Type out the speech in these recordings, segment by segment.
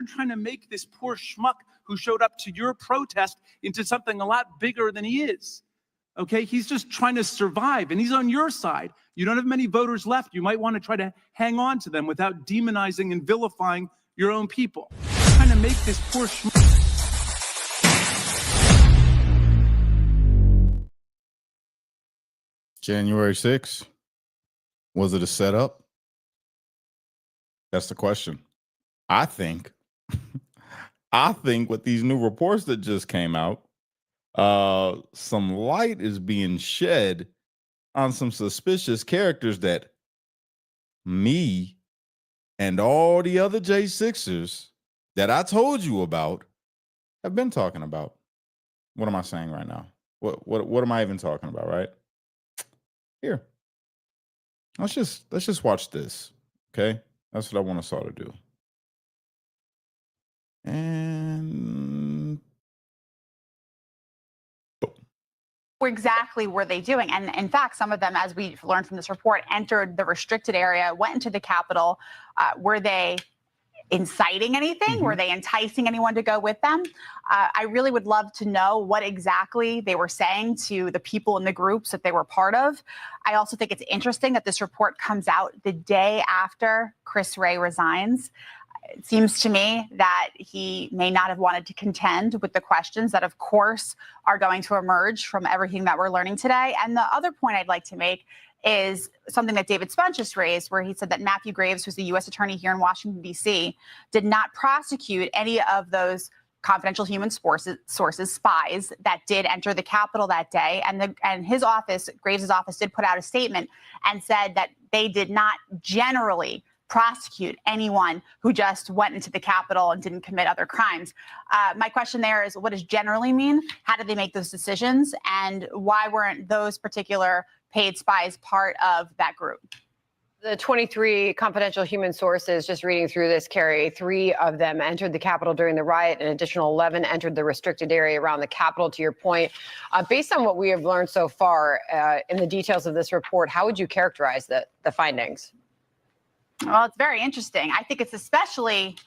trying to make this poor schmuck who showed up to your protest into something a lot bigger than he is. Okay, he's just trying to survive, and he's on your side. You don't have many voters left. You might want to try to hang on to them without demonizing and vilifying your own people. Trying to make this poor schmuck. January 6th, was it a setup? That's the question. I think with these new reports that just came out, some light is being shed on some suspicious characters that me and all the other J6ers that I told you about have been talking about. What am I saying right now? What am I even talking about, right? Here. Let's just watch this. Okay? That's what I want us all to do. And exactly were they doing? And in fact, some of them, as we learned from this report, entered the restricted area, went into the Capitol. Were they inciting anything? Mm-hmm. Were they enticing anyone to go with them? I really would love to know what exactly they were saying to the people in the groups that they were part of. I also think it's interesting that this report comes out the day after Chris Wray resigns. It seems to me that he may not have wanted to contend with the questions that, of course, are going to emerge from everything that we're learning today. And the other point I'd like to make is something that David Spunt just raised, where he said that Matthew Graves, who's the U.S. attorney here in Washington, D.C., did not prosecute any of those confidential human sources, spies, that did enter the Capitol that day. And his office, Graves' office, did put out a statement and said that they did not generally prosecute anyone who just went into the Capitol and didn't commit other crimes. My question there is, what does generally mean? How did they make those decisions? And why weren't those particular paid spies part of that group? The 23 confidential human sources, just reading through this, Carrie, 3 of them entered the Capitol during the riot. An additional 11 entered the restricted area around the Capitol, to your point. Based on what we have learned so far in the details of this report, how would you characterize the findings? Well, it's very interesting. I think it's especially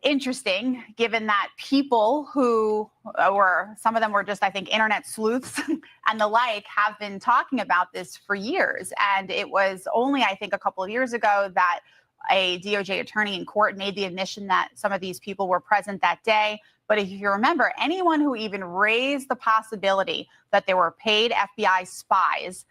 interesting given that people who some of them were just, I think, internet sleuths and the like, have been talking about this for years. And it was only, I think, a couple of years ago that a DOJ attorney in court made the admission that some of these people were present that day. But if you remember, anyone who even raised the possibility that they were paid FBI spies,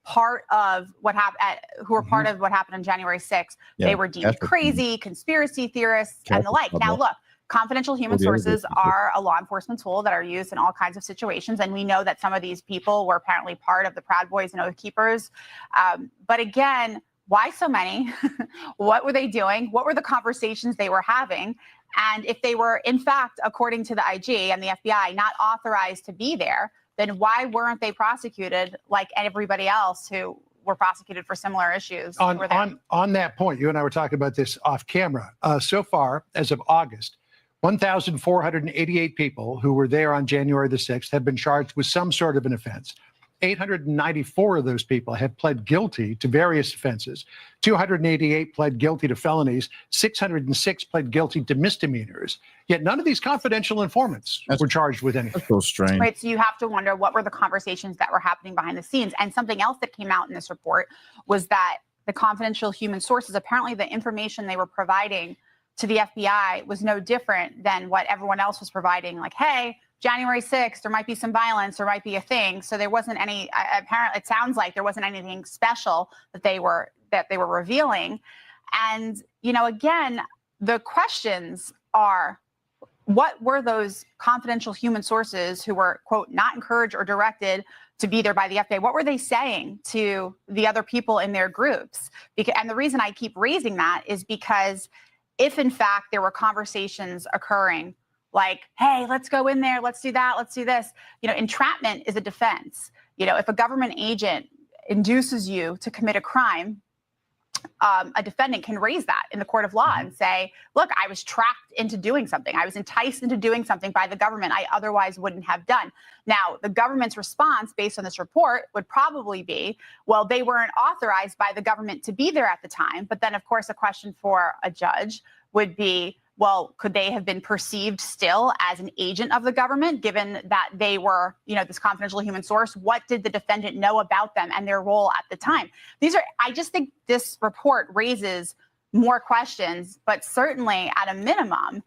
part of what happened, who were part of what happened on January 6th, they were deemed crazy, conspiracy theorists, and the like. Now, look, confidential human sources are a law enforcement tool that are used in all kinds of situations. And we know that some of these people were apparently part of the Proud Boys and Oath Keepers. But again, why so many? What were they doing? What were the conversations they were having? And if they were, in fact, according to the IG and the FBI, not authorized to be there, then why weren't they prosecuted like everybody else who were prosecuted for similar issues? On that point, you and I were talking about this off camera. So far, as of August, 1,488 people who were there on January the 6th have been charged with some sort of an offense. 894 of those people have pled guilty to various offenses. 288 pled guilty to felonies. 606 pled guilty to misdemeanors. Yet none of these confidential informants were charged with anything. That's so strange. Right, so you have to wonder, what were the conversations that were happening behind the scenes? And something else that came out in this report was that the confidential human sources, apparently the information they were providing to the FBI was no different than what everyone else was providing. Like, hey, January 6th, there might be some violence, there might be a thing. So there wasn't any, apparently it sounds like there wasn't anything special that they were revealing. And, you know, again, the questions are, what were those confidential human sources who were, quote, not encouraged or directed to be there by the FBI? What were they saying to the other people in their groups? And the reason I keep raising that is because if, in fact, there were conversations occurring like, hey, let's go in there, let's do that, let's do this. You know, entrapment is a defense. You know, if a government agent induces you to commit a crime, a defendant can raise that in the court of law and say, look, I was tracked into doing something. I was enticed into doing something by the government I otherwise wouldn't have done. Now, the government's response based on this report would probably be, well, they weren't authorized by the government to be there at the time. But then, of course, a question for a judge would be, well, could they have been perceived still as an agent of the government, given that they were, this confidential human source? What did the defendant know about them and their role at the time? I just think this report raises more questions, but certainly at a minimum,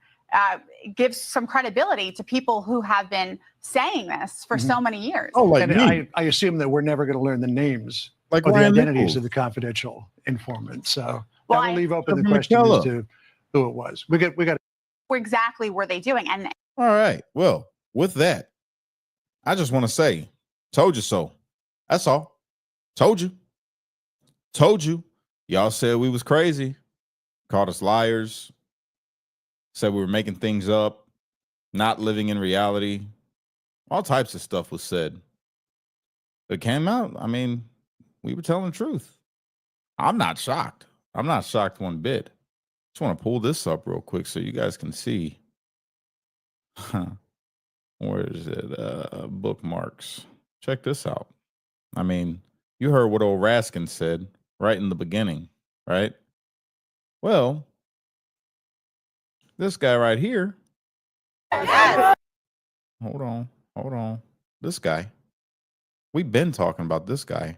gives some credibility to people who have been saying this for so many years. Oh, like And me. I assume that we're never going to learn the names Like or the Ryan identities Nichols. of the confidential informants. So Well, that will leave open the Government question as killer. to who it was. We got What exactly were they doing? And All right. Well, with that, I just want to say, told you so. That's all. Told you. Told you. Y'all said we was crazy. Called us liars. Said we were making things up, not living in reality. All types of stuff was said. It came out. I mean, we were telling the truth. I'm not shocked. I'm not shocked one bit. Just want to pull this up real quick so you guys can see. Where is it? Bookmarks. Check this out. I mean, you heard what old Raskin said right in the beginning, right? Well, this guy right here. Hold on. This guy. We've been talking about this guy.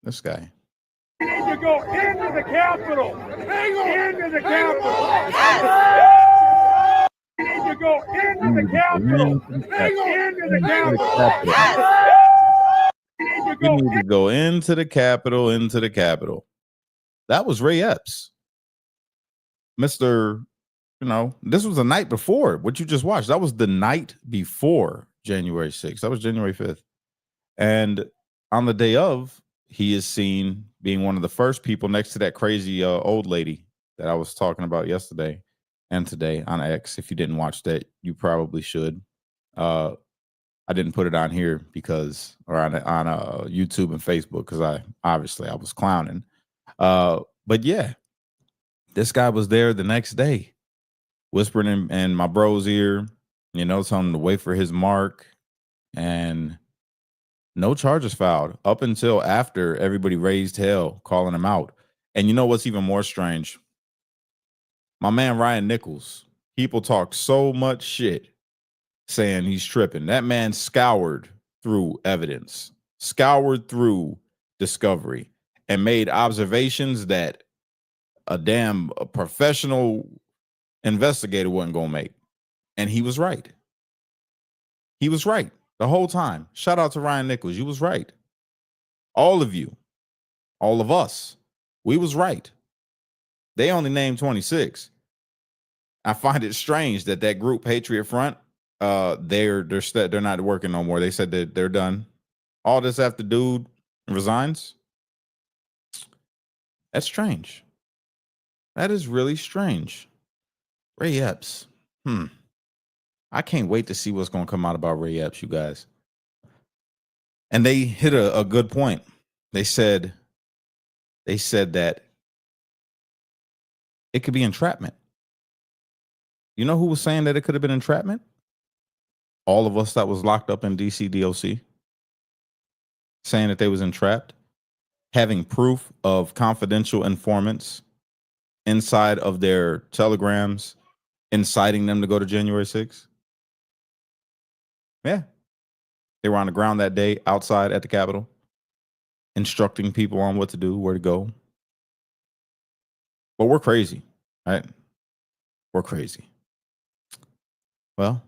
This guy. We need to go into the Capitol. Into the Capitol. We need to go into the Capitol. Into the Capitol. We need to go into the Capitol. That was Ray Epps. Mr. This was the night before what you just watched. That was the night before January 6th. That was January 5th. And on the day of, he is seen being one of the first people next to that crazy old lady that I was talking about yesterday and today on X. If you didn't watch that, you probably should. I didn't put it on here or on YouTube and Facebook because I was clowning. But yeah, this guy was there the next day, whispering in my bro's ear, telling him to wait for his mark, and no charges filed up until after everybody raised hell, calling him out. And you know what's even more strange? My man Ryan Nichols, people talk so much shit saying he's tripping. That man scoured through evidence, scoured through discovery, and made observations that a professional investigator wasn't going to make. And he was right. He was right the whole time. Shout out to Ryan Nichols. You was right. All of you, all of us, we was right. They only named 26. I find it strange that group Patriot Front, they're not working no more. They said that they're done. All this after dude resigns. That's strange. That is really strange. Ray Epps. I can't wait to see what's going to come out about Ray Epps, you guys. And they hit a good point. They said that it could be entrapment. You know who was saying that it could have been entrapment? All of us that was locked up in DC DOC, saying that they was entrapped, having proof of confidential informants inside of their telegrams, inciting them to go to January 6th. Yeah. They were on the ground that day outside at the Capitol, instructing people on what to do, where to go. But we're crazy, right? We're crazy. Well,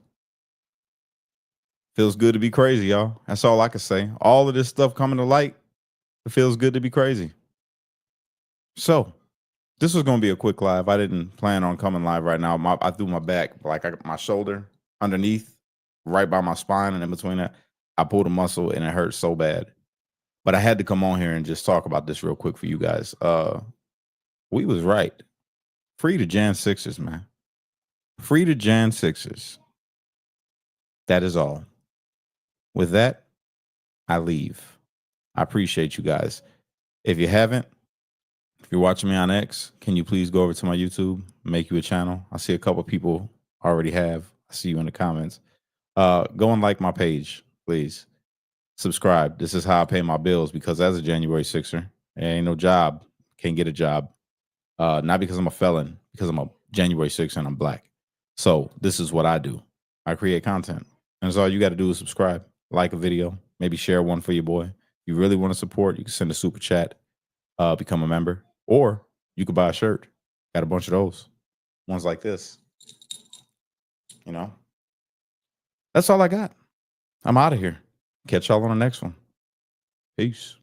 feels good to be crazy, y'all. That's all I can say. All of this stuff coming to light, it feels good to be crazy. So, this was going to be a quick live. I didn't plan on coming live right now. I threw my back, my shoulder underneath, right by my spine, and in between that, I pulled a muscle and it hurt so bad. But I had to come on here and just talk about this real quick for you guys. We was right. Free to Jan.6's, man. Free to Jan.6's. That is all. With that, I leave. I appreciate you guys. If you haven't, if you're watching me on X, can you please go over to my YouTube, make you a channel? I see a couple people already have. I see you in the comments. Go and like my page, please. Subscribe. This is how I pay my bills, because as a January 6er, there ain't no job. Can't get a job. not because I'm a felon, because I'm a January 6th and I'm black. So this is what I do. I create content. And so all you got to do is subscribe, like a video, maybe share one for your boy. If you really want to support, you can send a super chat, become a member, or you could buy a shirt. Got a bunch of those. Ones like this. You know? That's all I got. I'm out of here. Catch y'all on the next one. Peace.